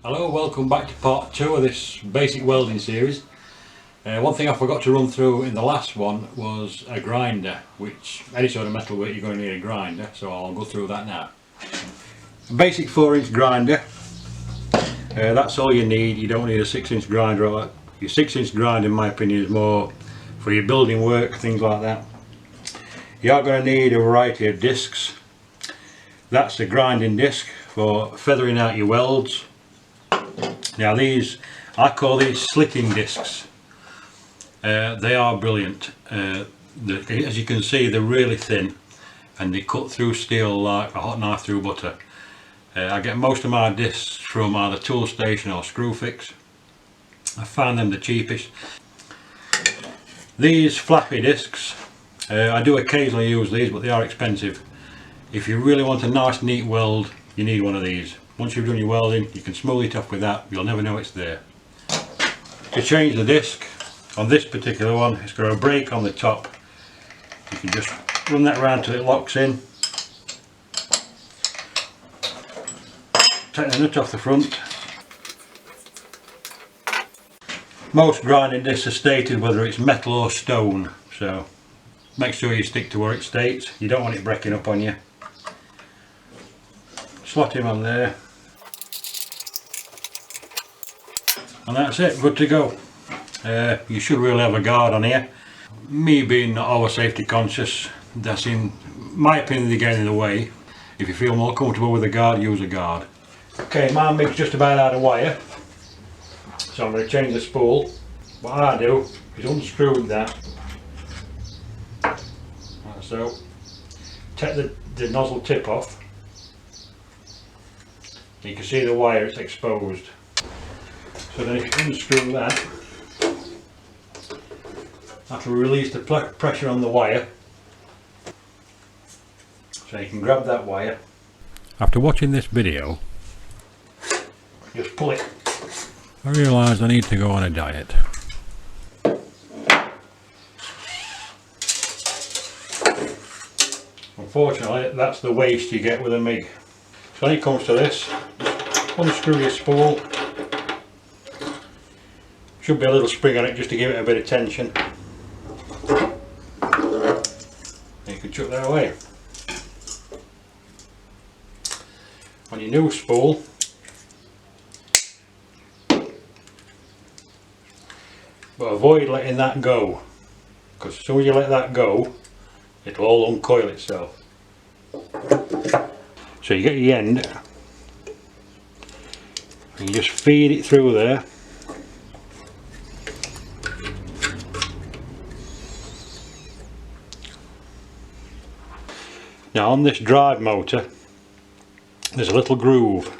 Hello, welcome back to part 2 of this basic welding series. One thing I forgot to run through in the last one was a grinder, which any sort of metal work you're going to need a grinder, so I'll go through that now. A basic 4-inch grinder, that's all you need. You don't need a 6-inch grinder. Your 6-inch grinder in my opinion is more for your building work, things like that. You are going to need a variety of discs. That's the grinding disc for feathering out your welds. Now these, I call these slicking discs. They are brilliant. As you can see, they're really thin and they cut through steel like a hot knife through butter. I get most of my discs from either Toolstation or Screwfix. I found them the cheapest. These flappy discs, I do occasionally use these, but they are expensive. If you really want a nice neat weld, you need one of these. Once you've done your welding, you can smooth it off with that. You'll never know it's there. To change the disc, on this particular one, it's got a brake on the top. You can just run that around till it locks in. Take the nut off the front. Most grinding discs are stated whether it's metal or stone, so make sure you stick to where it states. You don't want it breaking up on you. Slot him on there. And that's it, good to go. You should really have a guard on here. Me being not over safety conscious, that's in my opinion, they get in the way. If you feel more comfortable with a guard, use a guard. Okay, my mig's just about out of wire, so I'm going to change the spool. What I do is unscrew that, like so. Take the nozzle tip off. You can see the wire, it's exposed. So then if you unscrew that, that'll release the pressure on the wire. So you can grab that wire. After watching this video, just pull it. I realised I need to go on a diet. Unfortunately, that's the waste you get with a MIG. So when it comes to this, unscrew your spool. Should be a little spring on it just to give it a bit of tension. And you can chuck that away. On your new spool, but avoid letting that go, because as soon as you let that go, it'll all uncoil itself. So you get the end and you just feed it through there. Now on this drive motor there's a little groove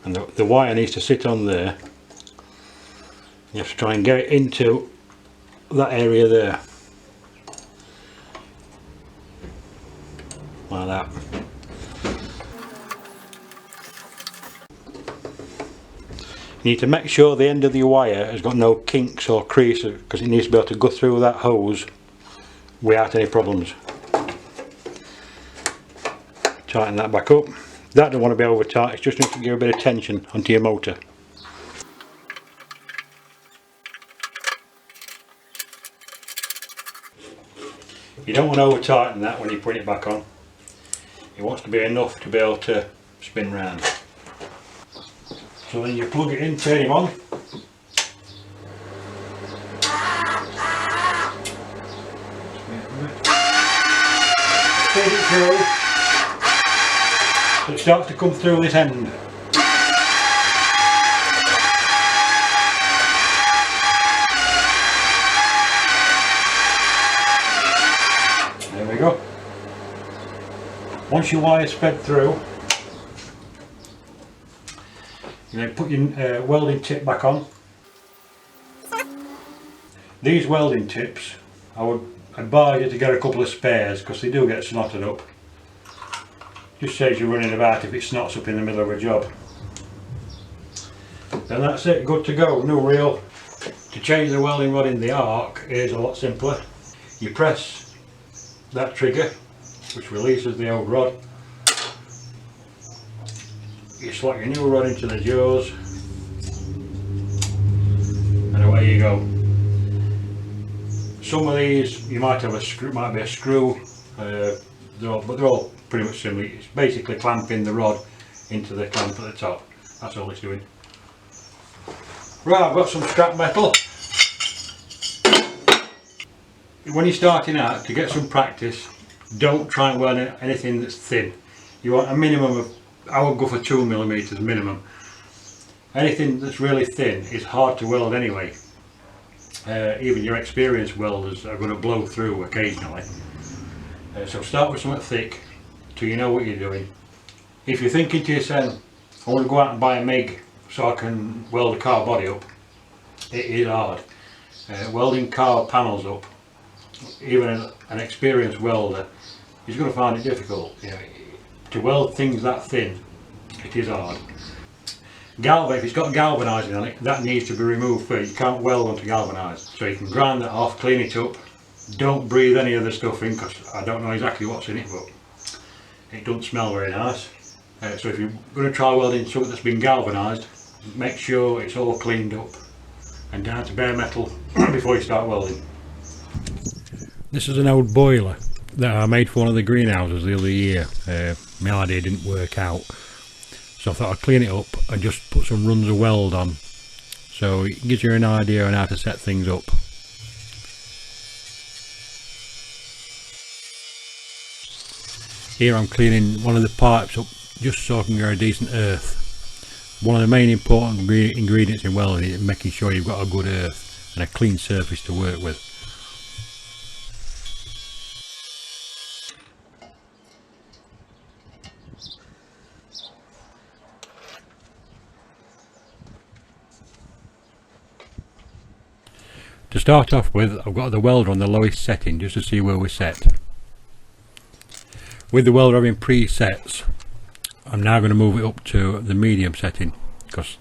and the wire needs to sit on there. You have to try and get it into that area there, like that. You need to make sure the end of the wire has got no kinks or creases, because it needs to be able to go through that hose without any problems. Tighten that back up. That don't want to be over tight, it's just needs to give a bit of tension onto your motor. You don't want to over tighten that when you put it back on. It wants to be enough to be able to spin round. So then you plug it in, turn him on. Feed it through. So it starts to come through this end. There we go. Once your wire's fed through, you then put your welding tip back on. These welding tips, I would advise you to get a couple of spares because they do get snotted up. Just saves you running about if it snots up in the middle of a job. And that's it, good to go, new reel. To change the welding rod in the arc is a lot simpler. You press that trigger, which releases the old rod. you slot your new rod into the jaws and away you go. Some of these you might have a screw, might be a screw, but they're all pretty much similar. It's basically clamping the rod into the clamp at the top. That's all it's doing. Right, I've got some scrap metal. When you're starting out, to get some practice, don't try and weld anything that's thin. You want a minimum of, I would go for 2mm minimum. Anything that's really thin is hard to weld anyway. Even your experienced welders are going to blow through occasionally. So start with something thick till you know what you're doing. If you're thinking to yourself, I want to go out and buy a MIG so I can weld a car body up, it is hard. Welding car panels up, even an experienced welder is going to find it difficult. You know, to weld things that thin, it is hard. If it's got galvanising on it, that needs to be removed first. You can't weld onto galvanised. So you can grind that off, clean it up. Don't breathe any of the stuff in, because I don't know exactly what's in it, but it doesn't smell very nice. So if you're going to try welding something that's been galvanised, make sure it's all cleaned up and down to bare metal before you start welding. This is an old boiler that I made for one of the greenhouses the other year. My idea didn't work out, so I thought I'd clean it up and just put some runs of weld on, so it gives you an idea on how to set things up. Here I'm cleaning one of the pipes up just so I can get a decent earth. One of the main important ingredients in welding is making sure you've got a good earth and a clean surface to work with. To start off with, I've got the welder on the lowest setting just to see where we're set. With the welder having presets, I'm now going to move it up to the medium setting, because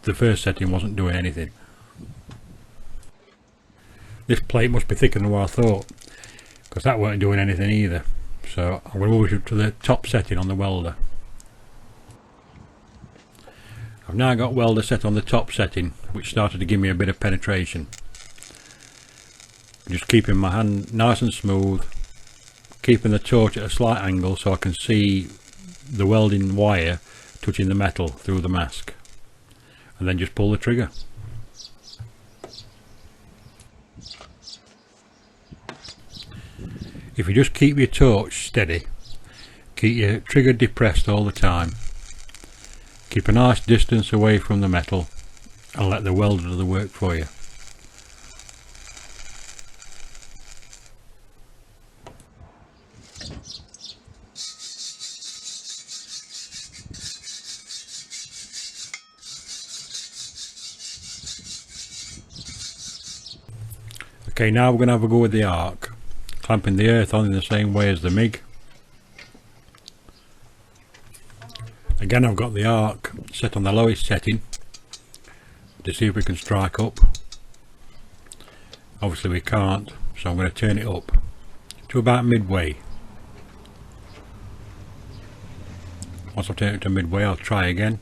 the first setting wasn't doing anything. This plate must be thicker than what I thought, because that weren't doing anything either. So I'm going to move it up to the top setting on the welder. I've now got welder set on the top setting, which started to give me a bit of penetration. Just keeping my hand nice and smooth, keeping the torch at a slight angle so I can see the welding wire touching the metal through the mask, and then just pull the trigger. If you just keep your torch steady, keep your trigger depressed all the time, keep a nice distance away from the metal, and let the welder do the work for you. Okay, now we're going to have a go with the arc, clamping the earth on in the same way as the MIG. Again, I've got the arc set on the lowest setting to see if we can strike up. Obviously we can't, so I'm going to turn it up to about midway. Once I've turned it to midway, I'll try again.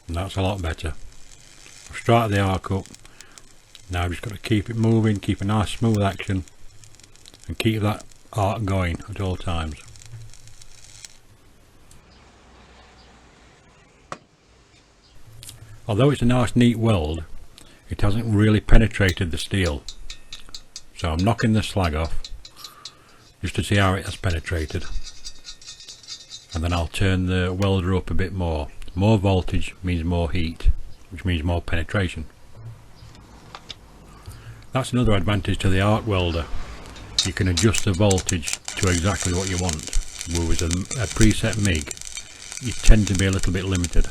And that's a lot better. I've straightened the arc up. Now I've just got to keep it moving, keep a nice smooth action, and keep that arc going at all times. Although it's a nice neat weld, it hasn't really penetrated the steel. So I'm knocking the slag off just to see how it has penetrated. And then I'll turn the welder up a bit more. More voltage means more heat, which means more penetration. That's another advantage to the arc welder. You can adjust the voltage to exactly what you want. Whereas a preset MIG, you tend to be a little bit limited.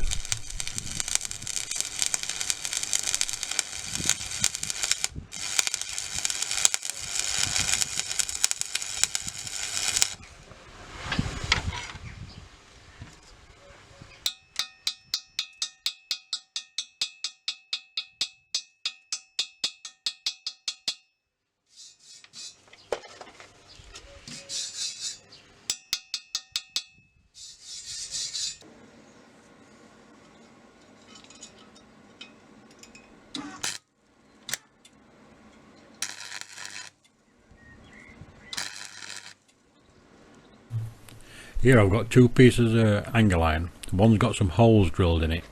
Here I've got two pieces of angle iron. One's got some holes drilled in it.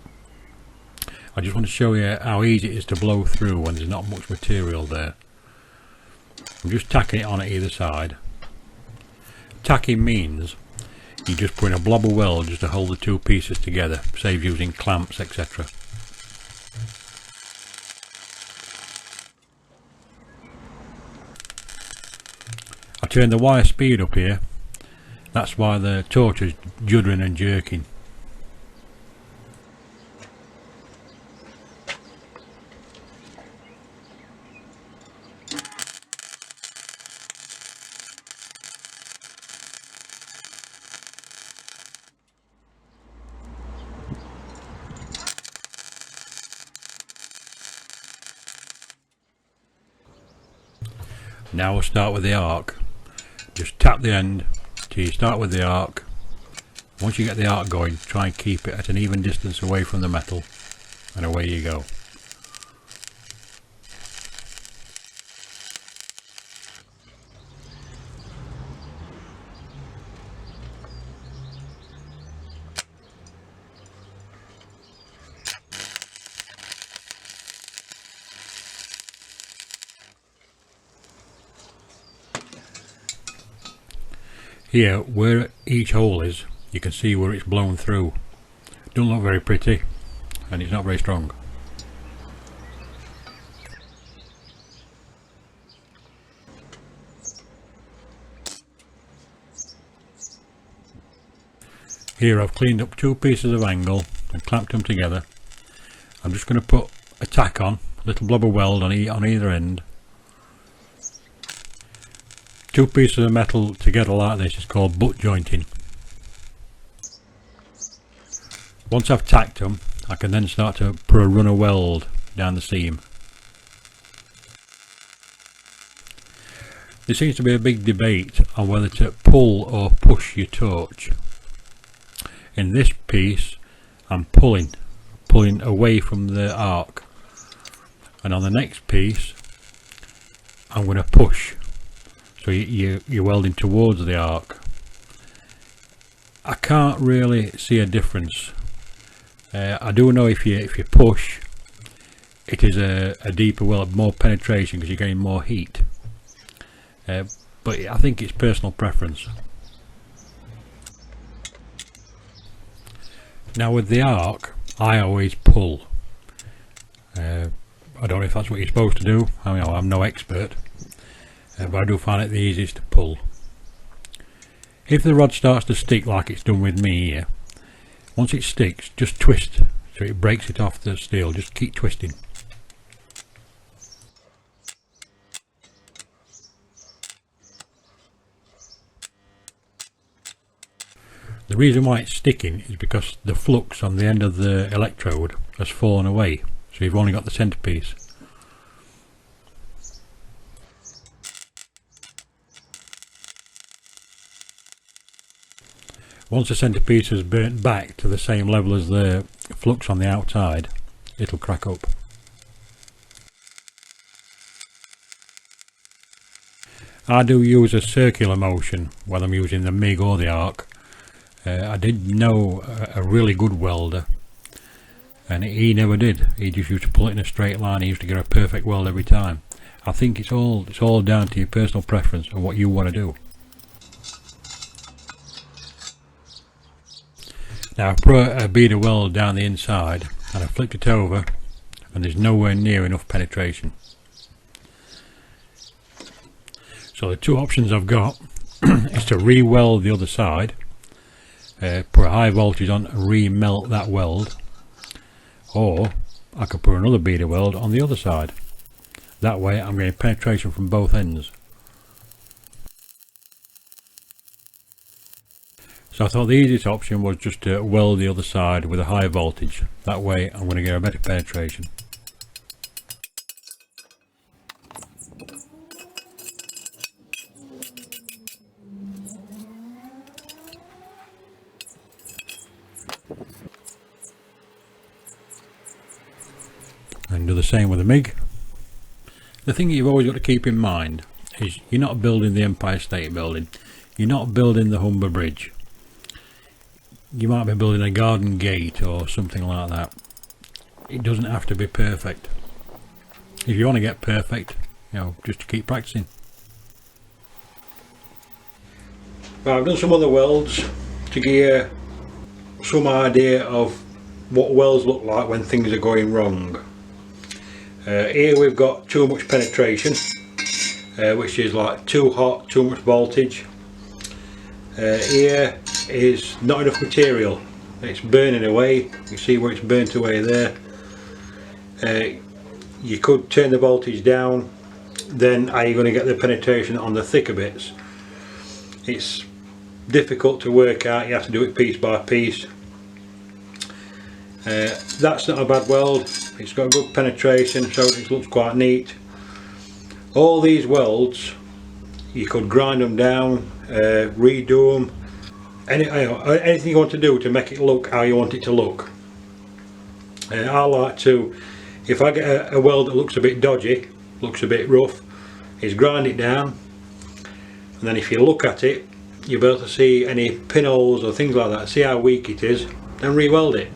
I just want to show you how easy it is to blow through when there's not much material there. I'm just tacking it on at either side. Tacking means you just put in a blob of weld just to hold the two pieces together, saves using clamps, etc. I turn the wire speed up here, that's why the torch is juddering and jerking. Now we'll start with the arc. Just tap the end till you start with the arc. Once you get the arc going, try and keep it at an even distance away from the metal, and away you go. Here, where each hole is, you can see where it's blown through. Doesn't look very pretty, and it's not very strong. Here I've cleaned up two pieces of angle and clamped them together. I'm just going to put a tack on, a little blob of weld on either end. Two pieces of metal together like this is called butt jointing. Once I've tacked them, I can then start to put a run of weld down the seam. There seems to be a big debate on whether to pull or push your torch. In this piece I'm pulling away from the arc, and on the next piece I'm going to push. So you're welding towards the arc. I can't really see a difference. I do know if you push, it is a deeper weld, more penetration because you're getting more heat. But I think it's personal preference. Now with the arc, I always pull. I don't know if that's what you're supposed to do. I mean, I'm no expert. But I do find it the easiest to pull. If the rod starts to stick like it's done with me here, once it sticks, just twist so it breaks it off the steel. Just keep twisting. The reason why it's sticking is because the flux on the end of the electrode has fallen away, so you've only got the centerpiece. Once the centerpiece is burnt back to the same level as the flux on the outside, it'll crack up. I do use a circular motion when I'm using the MIG or the arc. I did know a really good welder, and he never did. He just used to pull it in a straight line. He used to get a perfect weld every time. I think it's all down to your personal preference and what you want to do. Now I put a bead of weld down the inside and I flipped it over, and there's nowhere near enough penetration. So the two options I've got is to re-weld the other side, put a high voltage on and re-melt that weld, or I could put another bead of weld on the other side. That way I'm getting penetration from both ends. So I thought the easiest option was just to weld the other side with a high voltage. That way I'm going to get a better penetration. And do the same with the MIG. The thing you've always got to keep in mind is you're not building the Empire State Building. You're not building the Humber Bridge. you might be building a garden gate or something like that. It doesn't have to be perfect. If you want to get perfect, you know, just keep practicing. Right, I've done some other welds to give you some idea of what welds look like when things are going wrong. Here we've got too much penetration, which is like too hot, too much voltage. Here is not enough material, it's burning away. You see where it's burnt away there. You could turn the voltage down, then are you going to get the penetration on the thicker bits? It's difficult to work out, you have to do it piece by piece. That's not a bad weld, it's got good penetration, so it looks quite neat. All these welds, you could grind them down, redo them, anything you want to do to make it look how you want it to look. I like to, if I get a weld that looks a bit dodgy, looks a bit rough, is grind it down, and then if you look at it, you'll be able to see any pinholes or things like that, see how weak it is, then re-weld it.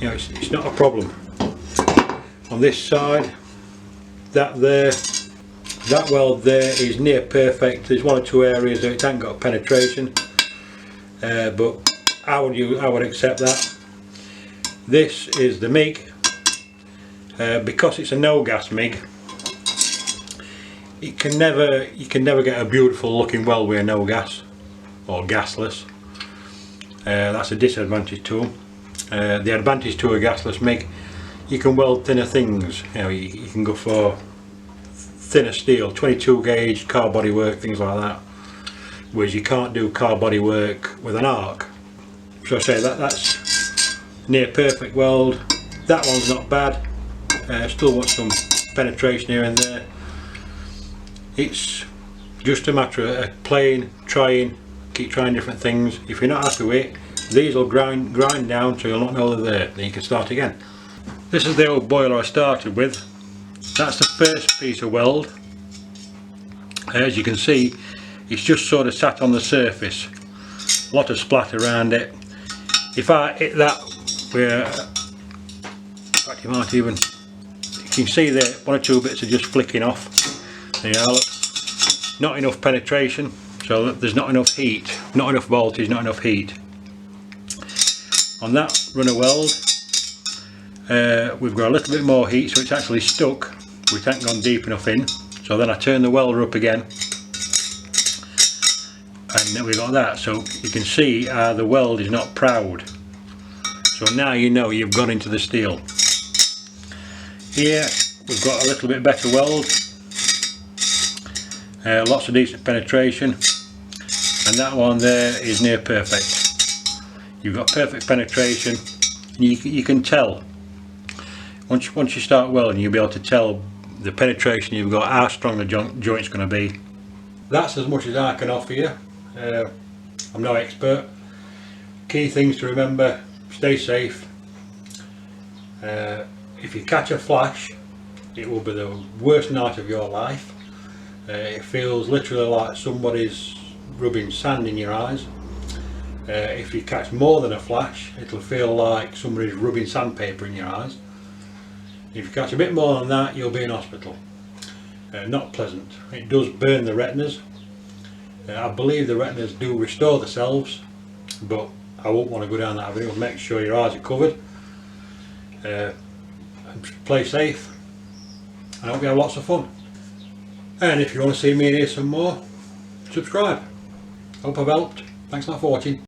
You know, it's not a problem. On this side, that weld there is near perfect. There's one or two areas that it hasn't got penetration, but I would accept that. This is the MIG. Because it's a no gas MIG, you can never get a beautiful looking weld with a no gas or gasless. That's a disadvantage to them. The advantage to a gasless MIG, you can weld thinner things. You know, you can go for thinner steel, 22 gauge car body work, things like that, whereas you can't do car body work with an arc. So I say that's near perfect weld. That one's not bad, still want some penetration here and there. It's just a matter of playing, trying, keep trying different things. If you're not happy with it, these will grind down so you'll not know they're there, then you can start again. This is the old boiler I started with. That's the first piece of weld. As you can see, it's just sort of sat on the surface, a lot of splatter around it. If I hit that where, in fact you might even, you can see there one or two bits are just flicking off. There you are, look. Not enough penetration, so there's not enough heat, not enough voltage, not enough heat. On that runner weld, we've got a little bit more heat, so it's actually stuck, we haven't gone deep enough in. So then I turn the welder up again, and then we got that. So you can see the weld is not proud. So now you know you've got into the steel. Here we've got a little bit better weld, lots of decent penetration, and that one there is near perfect. You've got perfect penetration, and you can tell once you start welding, you'll be able to tell the penetration you've got, how strong the joint's going to be. That's as much as I can offer you. I'm no expert. Key things to remember: stay safe. If you catch a flash, it will be the worst night of your life. It feels literally like somebody's rubbing sand in your eyes. If you catch more than a flash, it'll feel like somebody's rubbing sandpaper in your eyes. If you catch a bit more than that, you'll be in hospital. Not pleasant. It does burn the retinas. I believe the retinas do restore themselves, but I won't want to go down that avenue. Make sure your eyes are covered. And play safe. I hope you have lots of fun. And if you want to see me and hear some more, subscribe. Hope I've helped. Thanks a lot for watching.